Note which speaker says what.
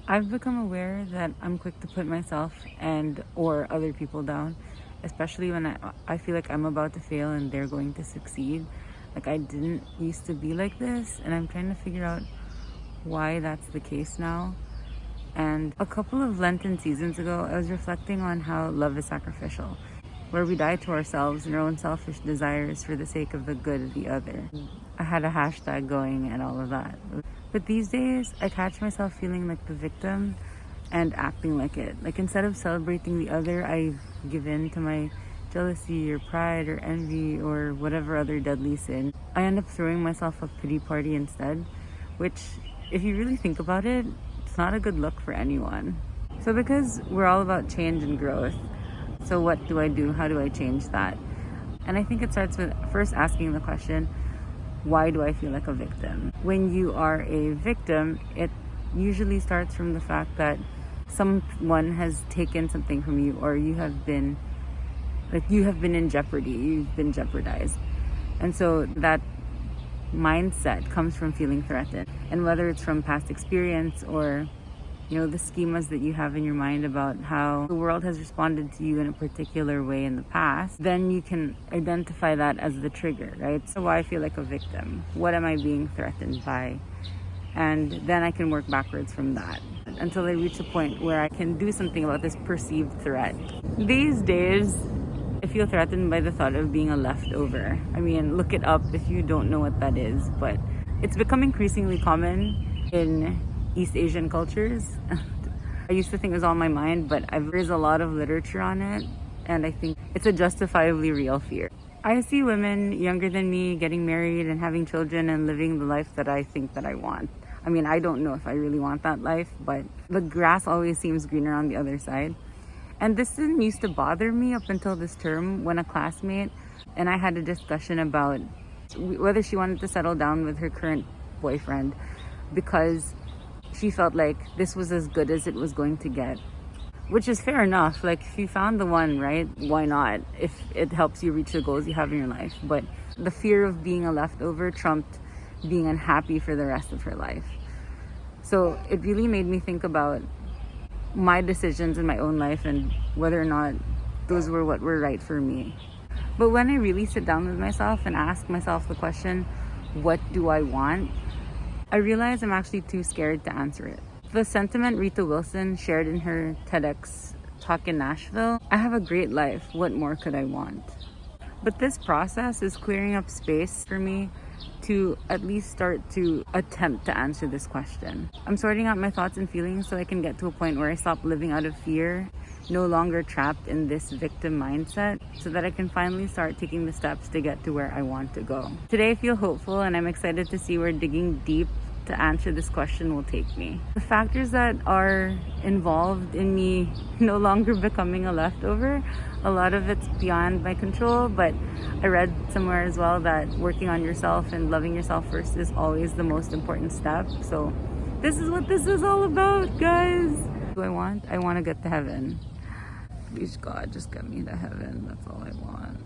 Speaker 1: I've become aware that I'm quick to put myself and or other people down, especially when I feel like I'm about to fail and they're going to succeed. Like I didn't used to be like this, and I'm trying to figure out why that's the case now. And a couple of Lenten seasons ago, I was reflecting on how love is sacrificial, where we die to ourselves and our own selfish desires for the sake of the good of the other. I had a hashtag going and all of that. But these days, I catch myself feeling like the victim and acting like it. Like instead of celebrating the other, I give in to my jealousy or pride or envy or whatever other deadly sin. I end up throwing myself a pity party instead, which, if you really think about it, it's not a good look for anyone. So because we're all about change and growth, so what do I do? How do I change that? And I think it starts with first asking the question, why do I feel like a victim? When you are a victim, it usually starts from the fact that someone has taken something from you, or you have been in jeopardy, you've been jeopardized. And so that mindset comes from feeling threatened. And whether it's from past experience or the schemas that you have in your mind about how the world has responded to you in a particular way in the past, then you can identify that as the trigger, right? So why I feel like a victim? What am I being threatened by? And then I can work backwards from that until I reach a point where I can do something about this perceived threat. These days, I feel threatened by the thought of being a leftover. I mean, look it up if you don't know what that is, but it's become increasingly common in East Asian cultures. I used to think it was on my mind, but there's a lot of literature on it, and I think it's a justifiably real fear. I see women younger than me getting married and having children and living the life that I think that I want. I mean, I don't know if I really want that life, but the grass always seems greener on the other side. And this didn't used to bother me up until this term when a classmate and I had a discussion about whether she wanted to settle down with her current boyfriend because she felt like this was as good as it was going to get, which is fair enough. Like if you found the one, right, why not, if it helps you reach the goals you have in your life? But the fear of being a leftover trumped being unhappy for the rest of her life. So it really made me think about my decisions in my own life and whether or not those were what were right for me. But when I really sit down with myself and ask myself the question, what do I want? I realize I'm actually too scared to answer it. The sentiment Rita Wilson shared in her TEDx talk in Nashville, I have a great life, what more could I want? But this process is clearing up space for me to at least start to attempt to answer this question. I'm sorting out my thoughts and feelings so I can get to a point where I stop living out of fear, no longer trapped in this victim mindset, so that I can finally start taking the steps to get to where I want to go. Today I feel hopeful and I'm excited to see where digging deep to answer this question will take me. The factors that are involved in me no longer becoming a leftover, a lot of it's beyond my control, but I read somewhere as well that working on yourself and loving yourself first is always the most important step. So this is what this is all about, guys. What do I want? I want to get to heaven. Please God, just get me to heaven. That's all I want.